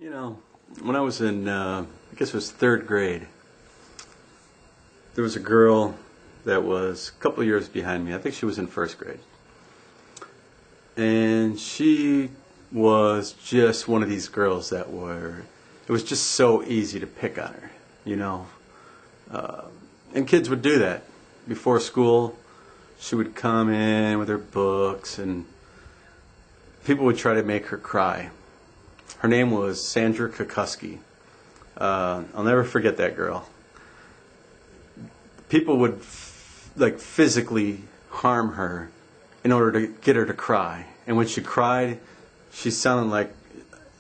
You know, when I was in, I guess it was third grade, there was a girl that was a couple of years behind me. I think she was in first grade. And she was just one of these girls that it was just so easy to pick on her, you know. And kids would do that. Before school, she would come in with her books and people would try to make her cry. Her name was Sandra Kukuski. I'll never forget that girl. People would physically harm her in order to get her to cry. And when she cried, she sounded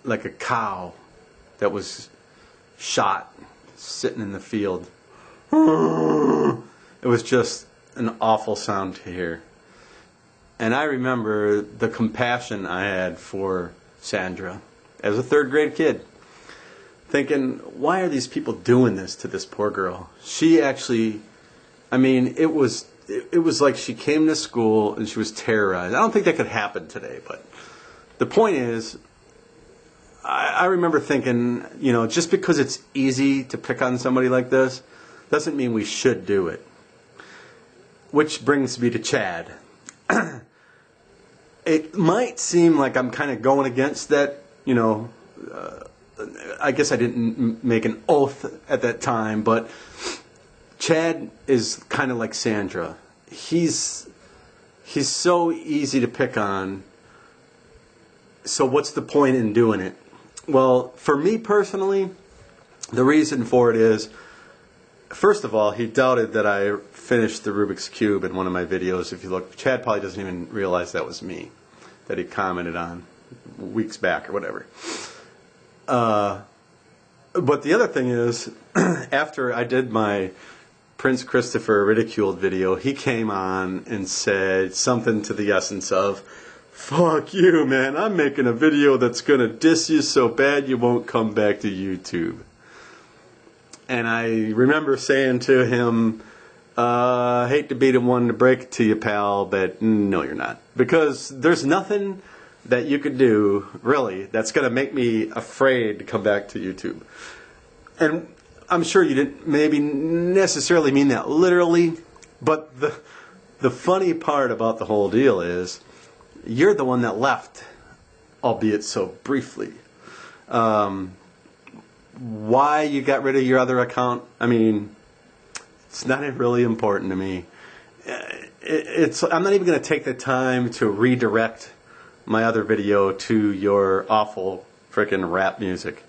like a cow that was shot sitting in the field. It was just an awful sound to hear. And I remember the compassion I had for Sandra as a third grade kid, thinking, why are these people doing this to this poor girl? She actually, I mean, it was like she came to school and she was terrorized. I don't think that could happen today, but the point is, I remember thinking, you know, just because it's easy to pick on somebody like this doesn't mean we should do it. Which brings me to Chad. It might seem like I'm kind of going against that, you know, I guess I didn't make an oath at that time, but Chad is kind of like Sandra. He's so easy to pick on, so what's the point in doing it? Well, for me personally, the reason for it is, first of all, he doubted that I finished the Rubik's Cube in one of my videos. If you look, Chad probably doesn't even realize that was me, that he commented on weeks back or whatever. But the other thing is, after I did my Prince Christopher ridiculed video, he came on and said something to the essence of, "Fuck you, man, I'm making a video that's going to diss you so bad you won't come back to YouTube." And I remember saying to him, hate to be the one to break it to you, pal, but no, you're not. Because there's nothing that you could do, really, that's going to make me afraid to come back to YouTube. And I'm sure you didn't maybe necessarily mean that literally, but the funny part about the whole deal is you're the one that left, albeit so briefly. Why you got rid of your other account, I mean, it's not really important to me. I'm not even going to take the time to redirect my other video to your awful frickin' rap music,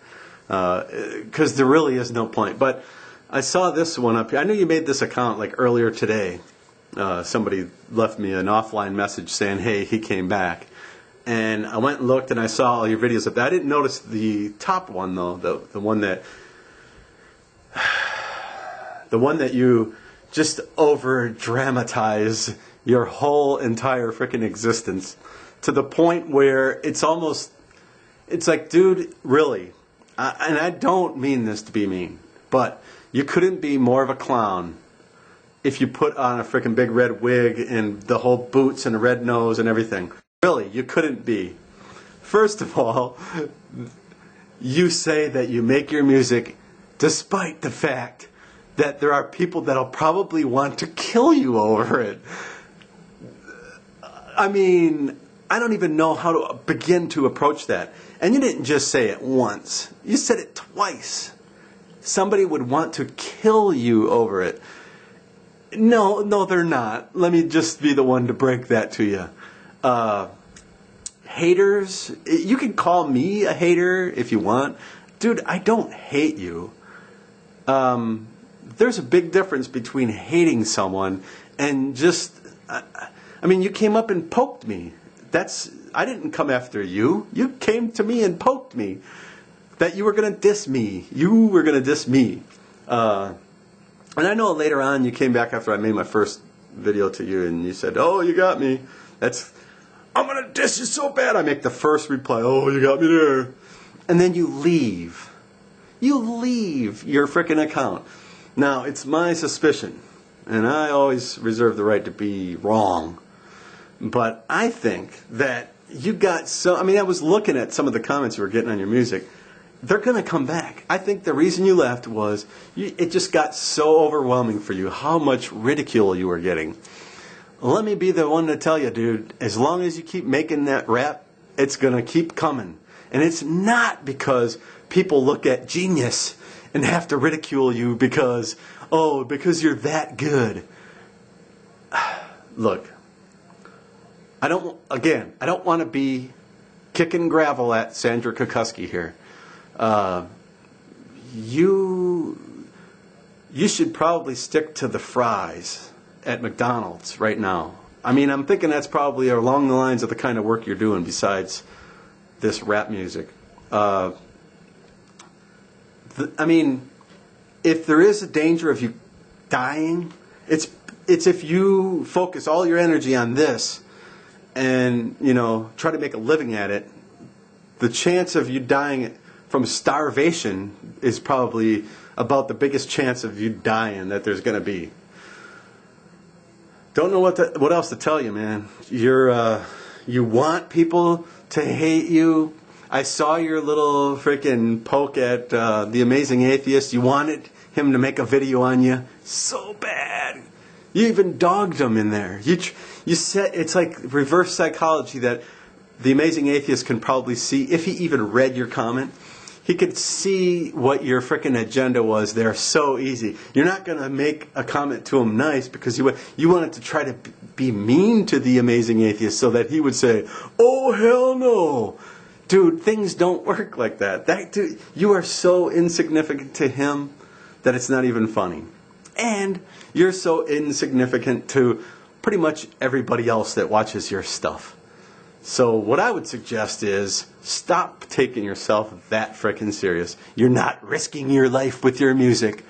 because there really is no point. But I saw this one up here. I knew you made this account like earlier today. Somebody left me an offline message saying, hey, he came back. And I went and looked and I saw all your videos up there. I didn't notice the top one though, the one that you just over dramatize your whole entire freaking existence to the point where it's like, dude, really, and I don't mean this to be mean, but you couldn't be more of a clown if you put on a freaking big red wig and the whole boots and a red nose and everything. Really, you couldn't be. First of all, you say that you make your music despite the fact that there are people that'll probably want to kill you over it. I mean, I don't even know how to begin to approach that. And you didn't just say it once. You said it twice. Somebody would want to kill you over it. No, they're not. Let me just be the one to break that to you. Haters, you can call me a hater if you want. Dude, I don't hate you. There's a big difference between hating someone and just, I mean, you came up and poked me. I didn't come after you. You came to me and poked me. That you were going to diss me. You were going to diss me. And I know later on you came back after I made my first video to you and you said, oh, you got me. I'm going to diss you so bad. I make the first reply, oh, you got me there. And then you leave. You leave your frickin' account. Now, it's my suspicion, and I always reserve the right to be wrong, but I think that you got I mean, I was looking at some of the comments you were getting on your music. they're going to come back. I think the reason you left was it just got so overwhelming for you how much ridicule you were getting. Let me be the one to tell you, dude, as long as you keep making that rap, it's going to keep coming. And it's not because people look at genius and have to ridicule you because you're that good. Look, I don't want to be kicking gravel at Sandra Kukuski here. You should probably stick to the fries at McDonald's right now. I mean, I'm thinking that's probably along the lines of the kind of work you're doing besides this rap music. I mean, if there is a danger of you dying, it's if you focus all your energy on this and, try to make a living at it, the chance of you dying from starvation is probably about the biggest chance of you dying that there's going to be. Don't know what else to tell you, man. You want people to hate you. I saw your little freaking poke at the Amazing Atheist. You wanted him to make a video on you so bad. You even dogged him in there. You said it's like reverse psychology that the Amazing Atheist can probably see if he even read your comment. He could see what your frickin' agenda was there so easy. You're not going to make a comment to him nice because you wanted to try to be mean to the Amazing Atheist so that he would say, "Oh, hell no." Dude, things don't work like that. Dude, you are so insignificant to him that it's not even funny. And you're so insignificant to pretty much everybody else that watches your stuff. So what I would suggest is stop taking yourself that frickin' serious. You're not risking your life with your music.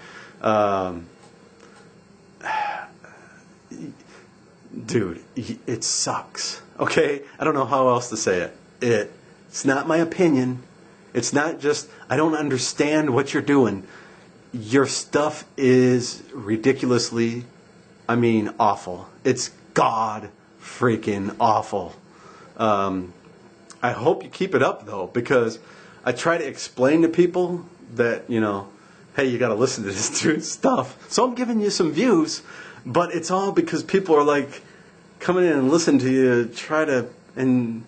Dude, it sucks. Okay? I don't know how else to say it. It's not my opinion. It's not just, I don't understand what you're doing. Your stuff is ridiculously, awful. It's God freaking awful. I hope you keep it up, though, because I try to explain to people that, hey, you got to listen to this dude's stuff. So I'm giving you some views, but it's all because people are like coming in and listening to you and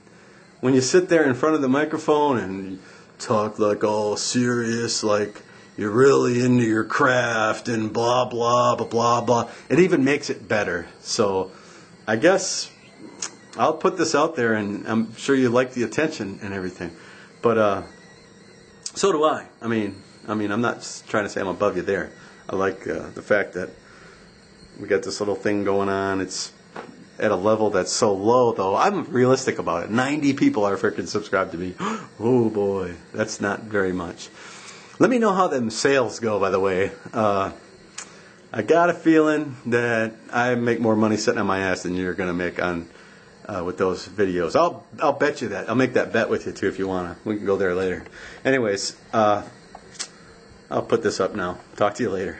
when you sit there in front of the microphone and talk like all serious, like you're really into your craft and blah, blah, blah, blah, blah, it even makes it better. So I guess I'll put this out there, and I'm sure you like the attention and everything. But so do I. I mean, I'm not just trying to say I'm above you there. I like the fact that we got this little thing going on. It's at a level that's so low, though. I'm realistic about it. 90 people are freaking subscribed to me. Oh, boy. That's not very much. Let me know how them sales go, by the way. I got a feeling that I make more money sitting on my ass than you're going to make on with those videos. I'll bet you that. I'll make that bet with you, too, if you want to. We can go there later. Anyways, I'll put this up now. Talk to you later.